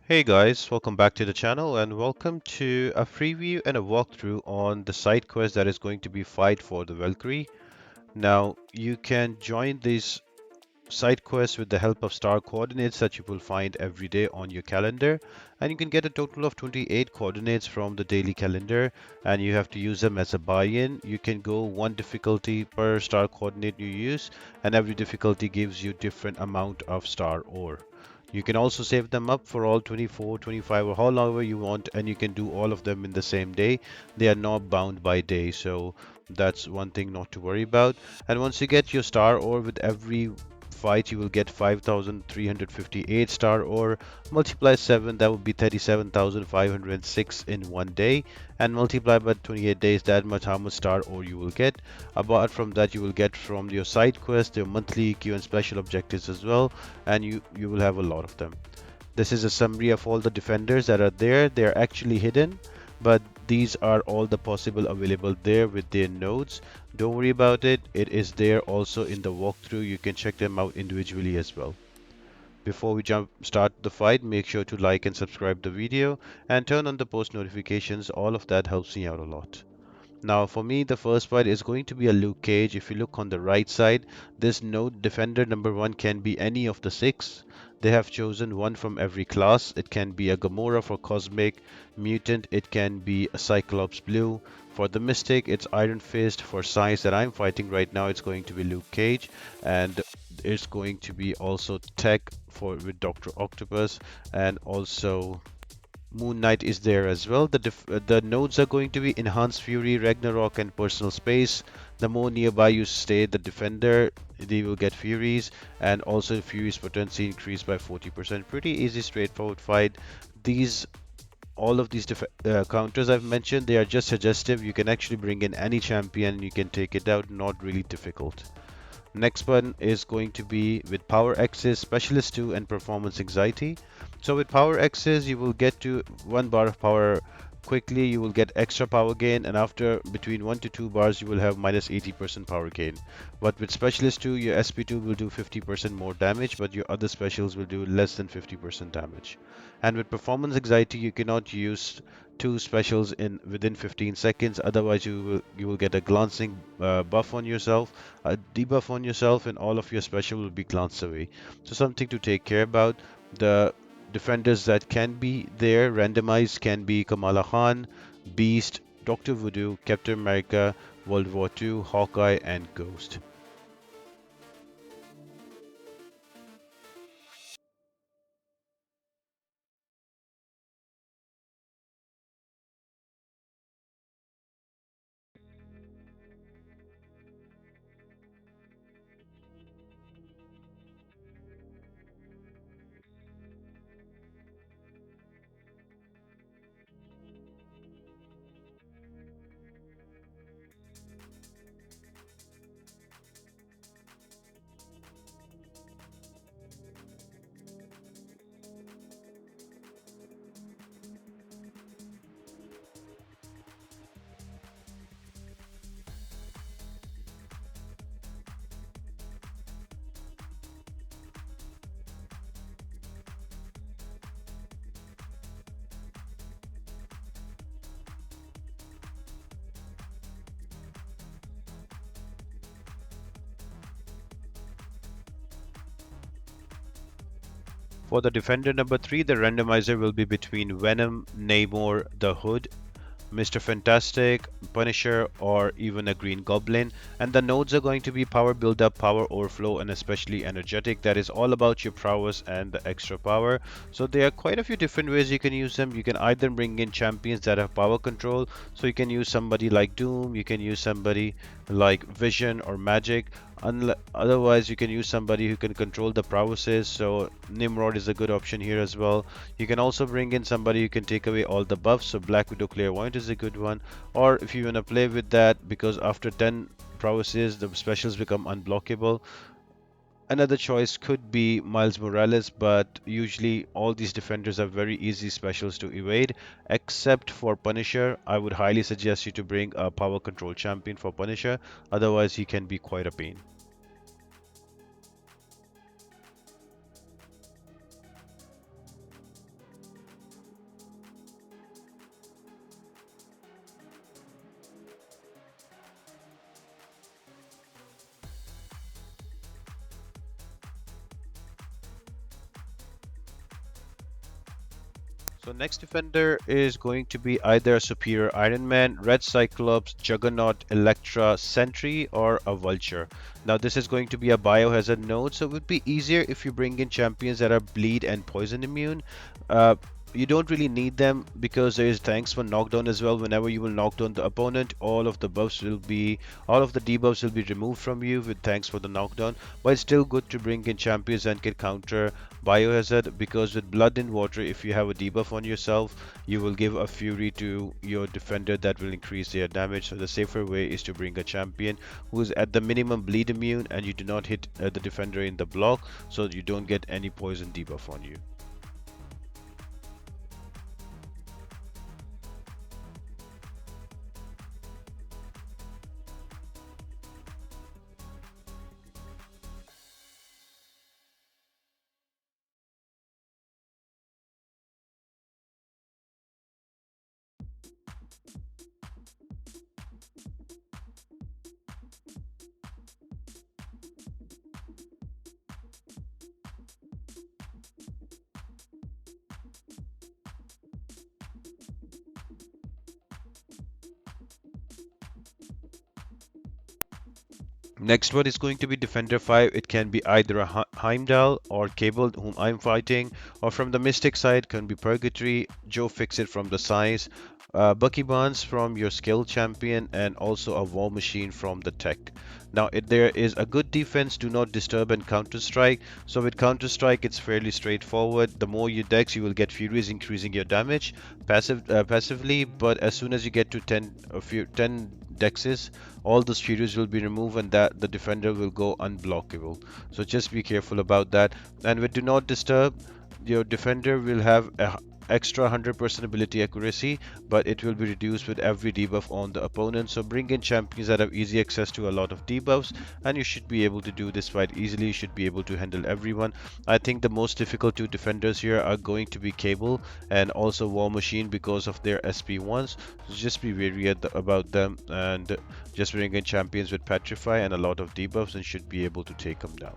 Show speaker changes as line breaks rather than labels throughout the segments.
Hey guys, welcome back to the channel and welcome to a preview and a walkthrough on the side quest that is going to be Fight for the Valkyrie. Now, you can join these side quests with the help of star coordinates that you will find every day on your calendar, and you can get a total of 28 coordinates from the daily calendar, and you have to use them as a buy-in. You can go one difficulty per star coordinate you use, and every difficulty gives you different amount of star ore. You can also save them up for all 24, 25, or however you want, and you can do all of them in the same day. They are not bound by day, so that's one thing not to worry about. And once you get your star ore with every fight, you will get 5,358 star ore. Multiply 7, that would be 37,506 in one day. And multiply by 28 days, that much how much star ore you will get. Apart from that, you will get from your side quest, your monthly Q and special objectives as well, and you will have a lot of them. This is a summary of all the defenders that are there. They are actually hidden, but these are all the possible available there with their nodes. Don't worry about it. It is there also in the walkthrough. You can check them out individually as well. Before we start the fight, make sure to like and subscribe the video and turn on the post notifications. All of that helps me out a lot. Now, for me, the first fight is going to be a Luke Cage. If you look on the right side, this node defender number one can be any of the six. They have chosen one from every class. It can be a Gamora for Cosmic, Mutant, it can be a Cyclops Blue. For the Mystic, it's Iron Fist. For Science that I'm fighting right now, it's going to be Luke Cage. And it's going to be also Tech for with Dr. Octopus, and also Moon Knight is there as well. The nodes are going to be Enhanced Fury, Ragnarok, and Personal Space. The more nearby you stay, the defender, they will get Furies, and also Furies potency increased by 40%. Pretty easy, straightforward fight. These all of these counters I've mentioned, they are just suggestive. You can actually bring in any champion, you can take it out, not really difficult. Next one is going to be with Power X's Specialist 2 and Performance Anxiety. So with Power X's, you will get to 1 bar of power quickly, you will get extra power gain, and after between 1 to 2 bars, you will have minus 80% power gain. But with Specialist 2, your SP2 will do 50% more damage, but your other specials will do less than 50% damage. And with Performance Anxiety, you cannot use two specials in within 15 seconds, otherwise you will get a glancing buff on yourself, a debuff on yourself, and all of your special will be glanced away. So something to take care about. The defenders that can be there randomized can be Kamala Khan, Beast, Dr. Voodoo, Captain America, World War II, Hawkeye, and Ghost. For the defender number 3, the randomizer will be between Venom, Namor, the Hood, Mr. Fantastic, Punisher, or even a Green Goblin. And the nodes are going to be power build-up, power overflow, and especially energetic. That is all about your prowess and the extra power. So there are quite a few different ways you can use them. You can either bring in champions that have power control. So you can use somebody like Doom, you can use somebody like Vision or Magic. Otherwise, you can use somebody who can control the prowesses. So Nimrod is a good option here as well. You can also bring in somebody who can take away all the buffs. So Black Widow Clairvoyant is a good one. Or if you want to play with that, because after 10 prowesses, the specials become unblockable. Another choice could be Miles Morales, but usually all these defenders are very easy specials to evade, except for Punisher. I would highly suggest you to bring a power control champion for Punisher, otherwise he can be quite a pain. So next defender is going to be either a superior Iron Man, Red Cyclops, Juggernaut, Elektra, Sentry, or a Vulture. Now this is going to be a biohazard node, so it would be easier if you bring in champions that are bleed and poison immune. Uh, you don't really need them because there is thanks for knockdown as well. Whenever you will knock down the opponent, all of the debuffs will be removed from you with thanks for the knockdown. But it's still good to bring in champions and can counter biohazard, because with blood in water, if you have a debuff on yourself, you will give a fury to your defender that will increase their damage. So the safer way is to bring a champion who is at the minimum bleed immune, and you do not hit the defender in the block, so you don't get any poison debuff on you. Next one is going to be Defender 5. It can be either a Heimdall or Cable, whom I'm fighting, or from the Mystic side can be Purgatory, Joe Fixit from the Size, Bucky Barnes from your skill champion, and also a War Machine from the tech. Now, if there is a good defense, do not disturb and Counter Strike. So with Counter Strike, it's fairly straightforward. The more you dex, you will get Furies, increasing your damage passively. But as soon as you get to 10 dexes, all those Furies will be removed, and that the defender will go unblockable. So just be careful about that. And with Do Not Disturb, your defender will have a extra 100% ability accuracy, but it will be reduced with every debuff on the opponent. So bring in champions that have easy access to a lot of debuffs, and you should be able to do this fight easily. You should be able to handle everyone. I think the most difficult two defenders here are going to be Cable and also War Machine because of their SP1s. So just be wary about them, and just bring in champions with Petrify and a lot of debuffs, and should be able to take them down.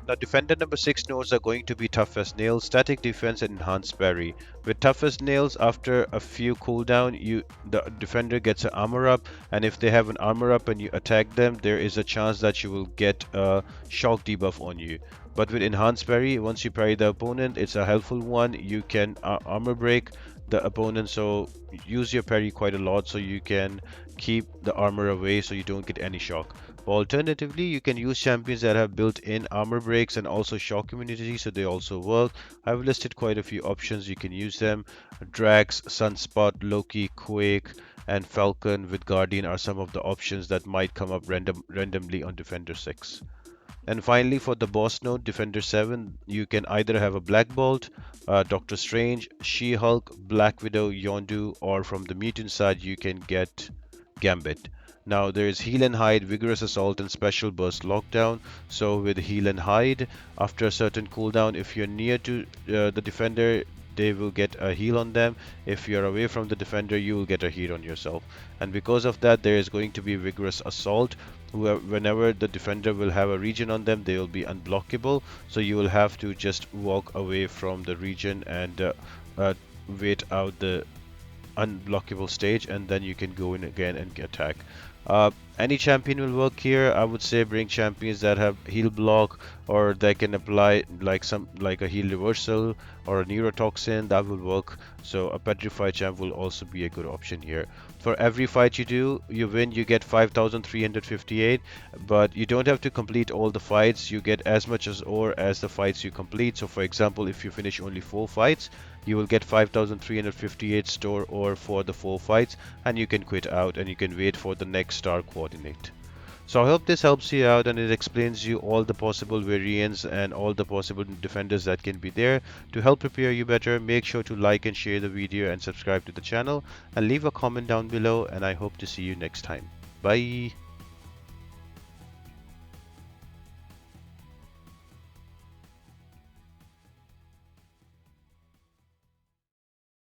Now, defender number 6 nodes are going to be Tough as Nails, Static Defense, and Enhanced Parry. With Tough as Nails, after a few cooldown, the defender gets an armor up, and if they have an armor up and you attack them, there is a chance that you will get a shock debuff on you. But with Enhanced Parry, once you parry the opponent, it's a helpful one. You can armor break the opponent, so use your parry quite a lot so you can keep the armor away so you don't get any shock. Alternatively, you can use champions that have built-in armor breaks and also shock immunity, so they also work. I've listed quite a few options you can use them. Drax, Sunspot, Loki, Quake, and Falcon with Guardian are some of the options that might come up randomly on Defender 6. And finally, for the boss node, Defender 7, you can either have a Black Bolt, Doctor Strange, She-Hulk, Black Widow, Yondu, or from the mutant side, you can get Gambit. Now there is Heal and Hide, Vigorous Assault, and Special Burst Lockdown. So with Heal and Hide, after a certain cooldown, if you're near to the defender, they will get a heal on them. If you're away from the defender, you will get a heal on yourself. And because of that, there is going to be Vigorous Assault. Whenever the defender will have a region on them, they will be unblockable. So you will have to just walk away from the region and wait out the unblockable stage, and then you can go in again and attack. Any champion will work here. I would say bring champions that have heal block, or they can apply like a heal reversal or a neurotoxin. That will work. So a petrified champ will also be a good option here. For every fight you do, you win, you get 5,358, but you don't have to complete all the fights. You get as much as ore as the fights you complete. So for example, if you finish only 4 fights, you will get 5,358 store ore for the 4 fights, and you can quit out and you can wait for the next star coordinate. So I hope this helps you out, and it explains you all the possible variants and all the possible defenders that can be there. To help prepare you better, make sure to like and share the video and subscribe to the channel, and leave a comment down below, and I hope to see you next time. Bye.